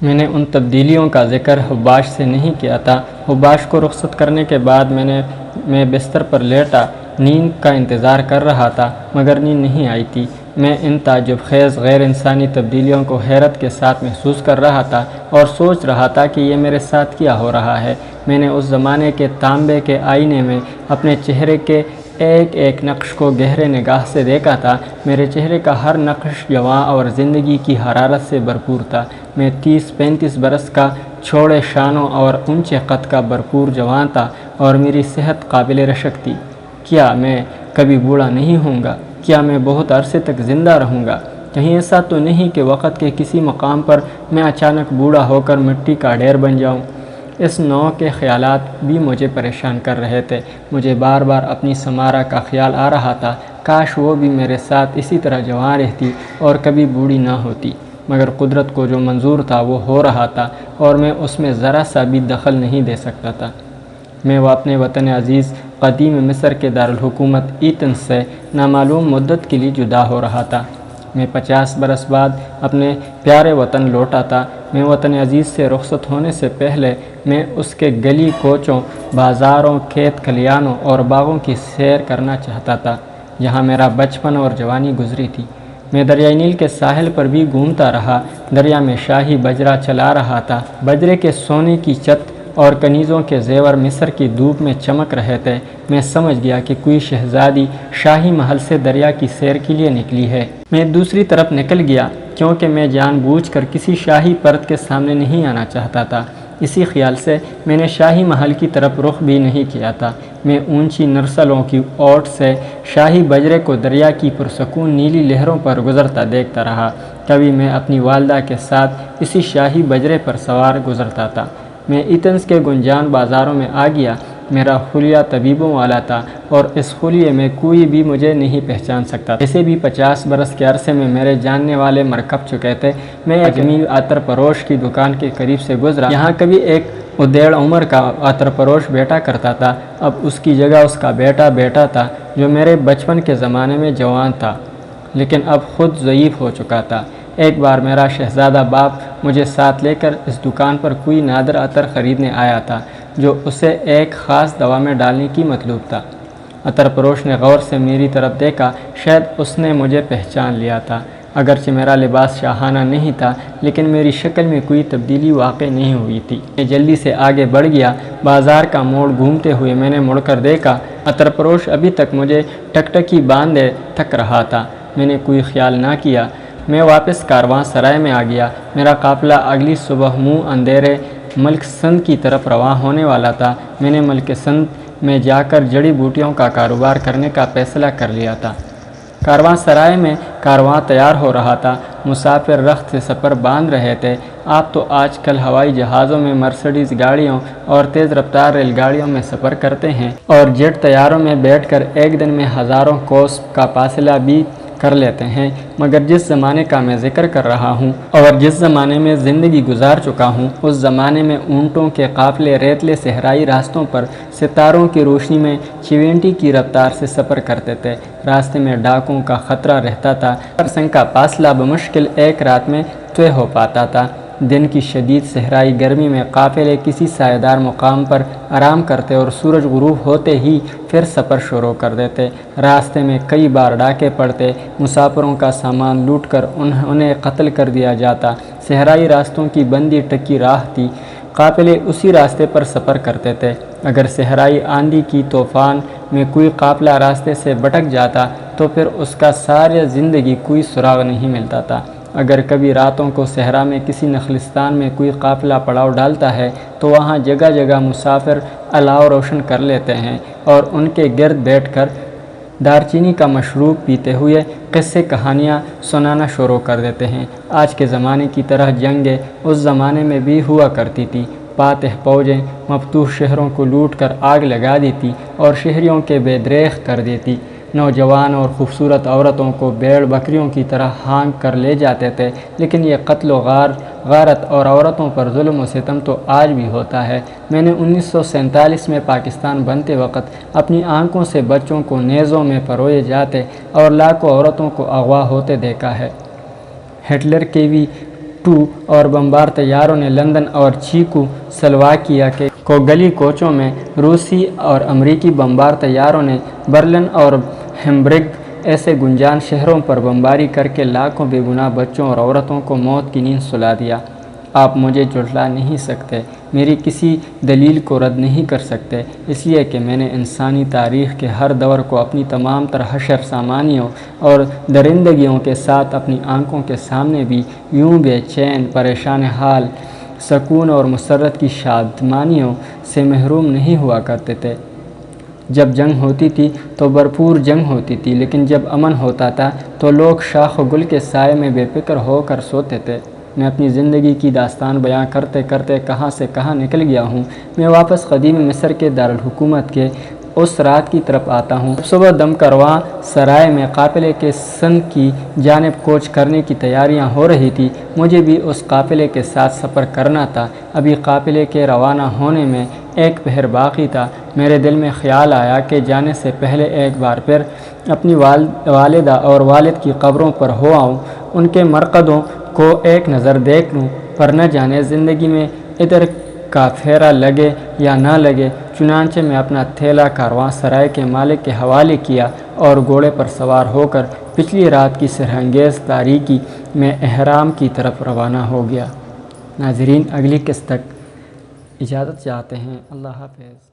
میں نے ان تبدیلیوں کا ذکر حباش سے نہیں کیا تھا۔ حباش کو رخصت کرنے کے بعد میں بستر پر لیٹا نیند کا انتظار کر رہا تھا، مگر نیند نہیں آئی تھی۔ میں ان تعجب خیز غیر انسانی تبدیلیوں کو حیرت کے ساتھ محسوس کر رہا تھا اور سوچ رہا تھا کہ یہ میرے ساتھ کیا ہو رہا ہے۔ میں نے اس زمانے کے تانبے کے آئینے میں اپنے چہرے کے ایک ایک نقش کو گہرے نگاہ سے دیکھا تھا۔ میرے چہرے کا ہر نقش جواں اور زندگی کی حرارت سے بھرپور تھا۔ میں 30-35 برس کا، چوڑے شانوں اور اونچے قد کا بھرپور جوان تھا اور میری صحت قابل رشک تھی۔ کیا میں کبھی بوڑھا نہیں ہوں گا؟ کیا میں بہت عرصے تک زندہ رہوں گا؟ کہیں ایسا تو نہیں کہ وقت کے کسی مقام پر میں اچانک بوڑھا ہو کر مٹی کا ڈھیر بن جاؤں؟ اس نوع کے خیالات بھی مجھے پریشان کر رہے تھے۔ مجھے بار بار اپنی سمارا کا خیال آ رہا تھا، کاش وہ بھی میرے ساتھ اسی طرح جوان رہتی اور کبھی بوڑھی نہ ہوتی۔ مگر قدرت کو جو منظور تھا وہ ہو رہا تھا اور میں اس میں ذرا سا بھی دخل نہیں دے سکتا تھا۔ میں اپنے وطن عزیز قدیم مصر کے دارالحکومت ایتھنز سے نامعلوم مدت کے لیے جدا ہو رہا تھا۔ میں 50 برس بعد اپنے پیارے وطن لوٹا تھا۔ میں وطن عزیز سے رخصت ہونے سے پہلے میں اس کے گلی کوچوں، بازاروں، کھیت کھلیانوں اور باغوں کی سیر کرنا چاہتا تھا جہاں میرا بچپن اور جوانی گزری تھی۔ میں دریائے نیل کے ساحل پر بھی گھومتا رہا۔ دریا میں شاہی بجرا چلا رہا تھا۔ بجرے کے سونے کی چت اور کنیزوں کے زیور مصر کی دھوپ میں چمک رہے تھے۔ میں سمجھ گیا کہ کوئی شہزادی شاہی محل سے دریا کی سیر کے لیے نکلی ہے۔ میں دوسری طرف نکل گیا کیونکہ میں جان بوجھ کر کسی شاہی پرد کے سامنے نہیں آنا چاہتا تھا۔ اسی خیال سے میں نے شاہی محل کی طرف رخ بھی نہیں کیا تھا۔ میں اونچی نرسلوں کی اوٹ سے شاہی بجرے کو دریا کی پرسکون نیلی لہروں پر گزرتا دیکھتا رہا۔ کبھی میں اپنی والدہ کے ساتھ اسی شاہی بجرے پر سوار گزرتا تھا۔ میں ایتھنز کے گنجان بازاروں میں آ گیا۔ میرا حلیہ طبیبوں والا تھا اور اس حلیے میں کوئی بھی مجھے نہیں پہچان سکتا۔ ویسے بھی 50 برس کے عرصے میں میرے جاننے والے مر کپ چکے تھے۔ میں ایک جمیل عطر فروش کی دکان کے قریب سے گزرا۔ یہاں کبھی ایک ادیڑ عمر کا عطر فروش بیٹا کرتا تھا۔ اب اس کی جگہ اس کا بیٹا تھا جو میرے بچپن کے زمانے میں جوان تھا لیکن اب خود ضعیف ہو چکا تھا۔ ایک بار میرا شہزادہ باپ مجھے ساتھ لے کر اس دکان پر کوئی نادر عطر خریدنے آیا تھا جو اسے ایک خاص دوا میں ڈالنے کی مطلوب تھا۔ عطر فروش نے غور سے میری طرف دیکھا۔ شاید اس نے مجھے پہچان لیا تھا۔ اگرچہ میرا لباس شاہانہ نہیں تھا لیکن میری شکل میں کوئی تبدیلی واقع نہیں ہوئی تھی۔ میں جلدی سے آگے بڑھ گیا۔ بازار کا موڑ گھومتے ہوئے میں نے مڑ کر دیکھا۔ عطر فروش ابھی تک مجھے ٹکٹکی باندھے تھک رہا تھا۔ میں نے کوئی خیال نہ کیا۔ میں واپس کارواں سرائے میں آ گیا۔ میرا قافلہ اگلی صبح منہ اندھیرے ملک سندھ کی طرف رواں ہونے والا تھا۔ میں نے ملک سندھ میں جا کر جڑی بوٹیوں کا کاروبار کرنے کا فیصلہ کر لیا تھا۔ کارواں سرائے میں کارواں تیار ہو رہا تھا۔ مسافر رخت سے سفر باندھ رہے تھے۔ آپ تو آج کل ہوائی جہازوں میں، مرسڈیز گاڑیوں اور تیز رفتار ریل گاڑیوں میں سفر کرتے ہیں اور جیٹ طیاروں میں بیٹھ کر ایک دن میں ہزاروں کوس کا فاصلہ بھی کر لیتے ہیں، مگر جس زمانے کا میں ذکر کر رہا ہوں اور جس زمانے میں زندگی گزار چکا ہوں، اس زمانے میں اونٹوں کے قافلے ریتلے صحرائی راستوں پر ستاروں کی روشنی میں چیونٹی کی رفتار سے سفر کرتے تھے۔ راستے میں ڈاکوں کا خطرہ رہتا تھا۔ پرسنگ کا فاصلہ بمشکل ایک رات میں طے ہو پاتا تھا۔ دن کی شدید صحرائی گرمی میں قافلے کسی سایہ دار مقام پر آرام کرتے اور سورج غروب ہوتے ہی پھر سفر شروع کر دیتے۔ راستے میں کئی بار ڈاکے پڑتے، مسافروں کا سامان لوٹ کر انہیں قتل کر دیا جاتا۔ صحرائی راستوں کی بندی ٹکی راہ تھی، قافلے اسی راستے پر سفر کرتے تھے۔ اگر صحرائی آندھی کی طوفان میں کوئی قافلہ راستے سے بھٹک جاتا تو پھر اس کا ساری زندگی کوئی سراغ نہیں ملتا تھا۔ اگر کبھی راتوں کو صحرا میں کسی نخلستان میں کوئی قافلہ پڑاؤ ڈالتا ہے تو وہاں جگہ جگہ مسافر الاؤ روشن کر لیتے ہیں اور ان کے گرد بیٹھ کر دارچینی کا مشروب پیتے ہوئے قصے کہانیاں سنانا شروع کر دیتے ہیں۔ آج کے زمانے کی طرح جنگیں اس زمانے میں بھی ہوا کرتی تھی۔ فاتح فوجیں مفتوح شہروں کو لوٹ کر آگ لگا دیتی اور شہریوں کے بے دریغ کر دیتی۔ نوجوان اور خوبصورت عورتوں کو بھیڑ بکریوں کی طرح ہانک کر لے جاتے تھے، لیکن یہ قتل و غارت اور عورتوں پر ظلم و ستم تو آج بھی ہوتا ہے۔ میں نے 1947 میں پاکستان بنتے وقت اپنی آنکھوں سے بچوں کو نیزوں میں پروئے جاتے اور لاکھوں عورتوں کو اغوا ہوتے دیکھا ہے۔ ہٹلر کی بھی 2 اور بمبار طیاروں نے لندن اور چیکو سلواکیہ کے کو گلی کوچوں میں روسی اور امریکی بمبار طیاروں نے برلن اور ہیمبرگ ایسے گنجان شہروں پر بمباری کر کے لاکھوں بے گناہ بچوں اور عورتوں کو موت کی نیند سلا دیا۔ آپ مجھے جھٹلا نہیں سکتے، میری کسی دلیل کو رد نہیں کر سکتے، اس لیے کہ میں نے انسانی تاریخ کے ہر دور کو اپنی تمام تر حشر سامانیوں اور درندگیوں کے ساتھ اپنی آنکھوں کے سامنے بھی یوں بے چین، پریشان حال، سکون اور مسرت کی شادمانیوں سے محروم نہیں ہوا کرتے تھے۔ جب جنگ ہوتی تھی تو بھرپور جنگ ہوتی تھی، لیکن جب امن ہوتا تھا تو لوگ شاخ و گل کے سائے میں بے فکر ہو کر سوتے تھے۔ میں اپنی زندگی کی داستان بیان کرتے کرتے کہاں سے کہاں نکل گیا ہوں۔ میں واپس قدیم مصر کے دارالحکومت کے اس رات کی طرف آتا ہوں جب صبح دم کرواں سرائے میں قافلے کے سندھ کی جانب کوچ کرنے کی تیاریاں ہو رہی تھی۔ مجھے بھی اس قافلے کے ساتھ سفر کرنا تھا۔ ابھی قافلے کے روانہ ہونے میں ایک پہر باقی تھا۔ میرے دل میں خیال آیا کہ جانے سے پہلے ایک بار پھر اپنی والدہ اور والد کی قبروں پر ہو آؤں، ان کے مرقدوں کو ایک نظر دیکھ لوں، پر نہ جانے زندگی میں ادھر کا پھیرا لگے یا نہ لگے۔ چنانچہ میں اپنا تھیلا کارواں سرائے کے مالک کے حوالے کیا اور گھوڑے پر سوار ہو کر پچھلی رات کی سحرانگیز تاریکی میں احرام کی طرف روانہ ہو گیا۔ ناظرین، اگلی قسط تک اجازت چاہتے ہیں۔ اللہ حافظ۔